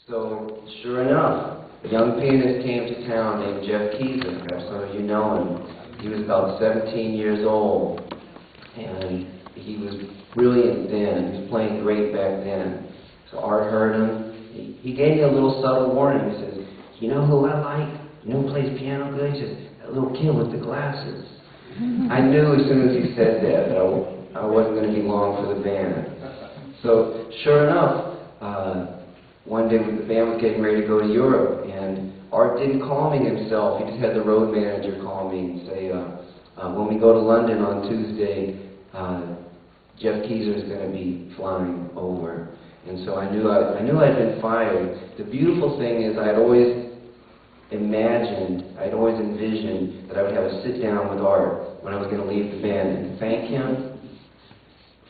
So, sure enough, a young pianist came to town named Jeff Keyser. Perhaps some of you know him. He was about 17 years old, and he was brilliant then. He was playing great back then. So Art heard him. He gave me a little subtle warning. He says, "You know who I like? You know who plays piano good? He says, that little kid with the glasses." I knew as soon as he said that I wasn't going to be long for the band. So, sure enough, one day the band was getting ready to go to Europe, and Art didn't call me himself. He just had the road manager call me and say, when we go to London on Tuesday, Jeff Keyser is going to be flying over. And so I knew I'd been fired. The beautiful thing is I'd always envisioned that I would have a sit-down with Art when I was going to leave the band and thank him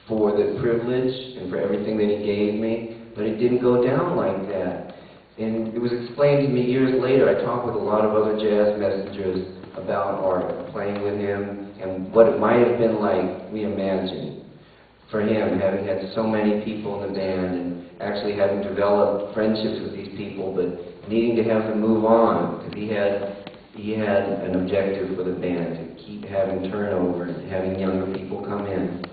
for the privilege and for everything that he gave me. But it didn't go down like that. And it was explained to me years later. I talked with a lot of other jazz messengers about Art, playing with him, and what it might have been like, we imagined, for him, having had so many people in the band, and actually having developed friendships with these people, but needing to have them move on, because he had an objective for the band, to keep having turnover and having younger people come in.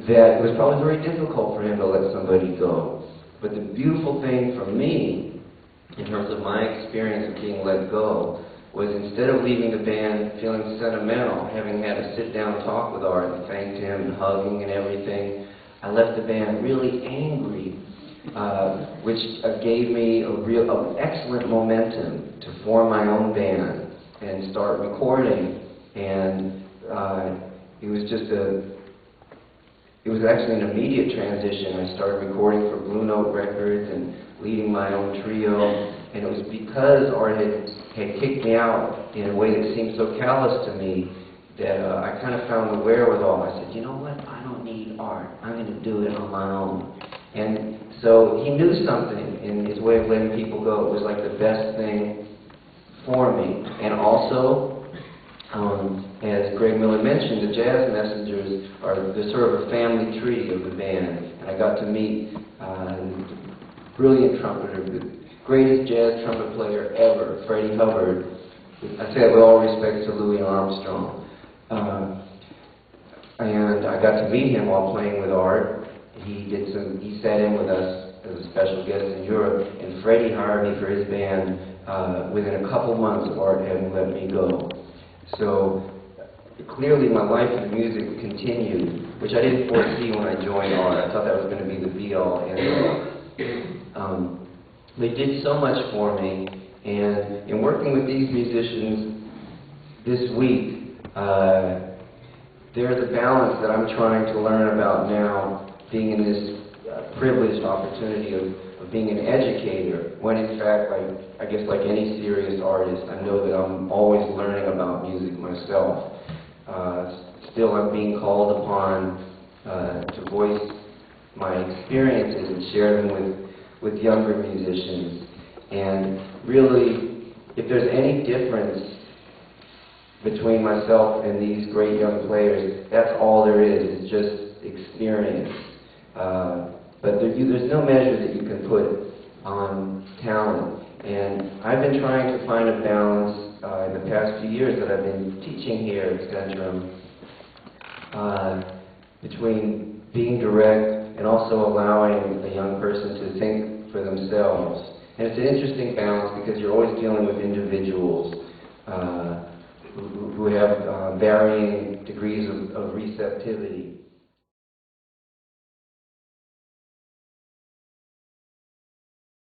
That it was probably very difficult for him to let somebody go. But the beautiful thing for me, in terms of my experience of being let go, was instead of leaving the band feeling sentimental, having had a sit-down talk with Art and thanked him and hugging and everything, I left the band really angry, which gave me a excellent momentum to form my own band and start recording. And it was actually an immediate transition. I started recording for Blue Note Records and leading my own trio, and it was because Art had kicked me out in a way that seemed so callous to me that I kind of found the wherewithal. I said, you know what, I don't need Art. I'm going to do it on my own. And so he knew something in his way of letting people go. It was like the best thing for me. And also, as Greg Miller mentioned, the jazz messengers are sort of a family tree of the band. And I got to meet a brilliant trumpeter, the greatest jazz trumpet player ever, Freddie Hubbard. I say that with all respect to Louis Armstrong. And I got to meet him while playing with Art. He sat in with us as a special guest in Europe, and Freddie hired me for his band within a couple months of Art having let me go. So clearly my life in music continued, which I didn't foresee when I joined Art. I thought that was going to be the be-all, end-all. They did so much for me, and in working with these musicians this week, there's a balance that I'm trying to learn about now, being in this privileged opportunity of being an educator, when in fact, I guess like any serious artist, I know that I'm always learning about music myself. Still, I'm being called upon to voice my experiences and share them with younger musicians. And really, if there's any difference between myself and these great young players, that's all there is. It's just experience. But there's no measure that you can put on talent. And I've been trying to find a balance in the past few years that I've been teaching here at Centrum between being direct and also allowing a young person to think for themselves. And it's an interesting balance because you're always dealing with individuals who have varying degrees of receptivity.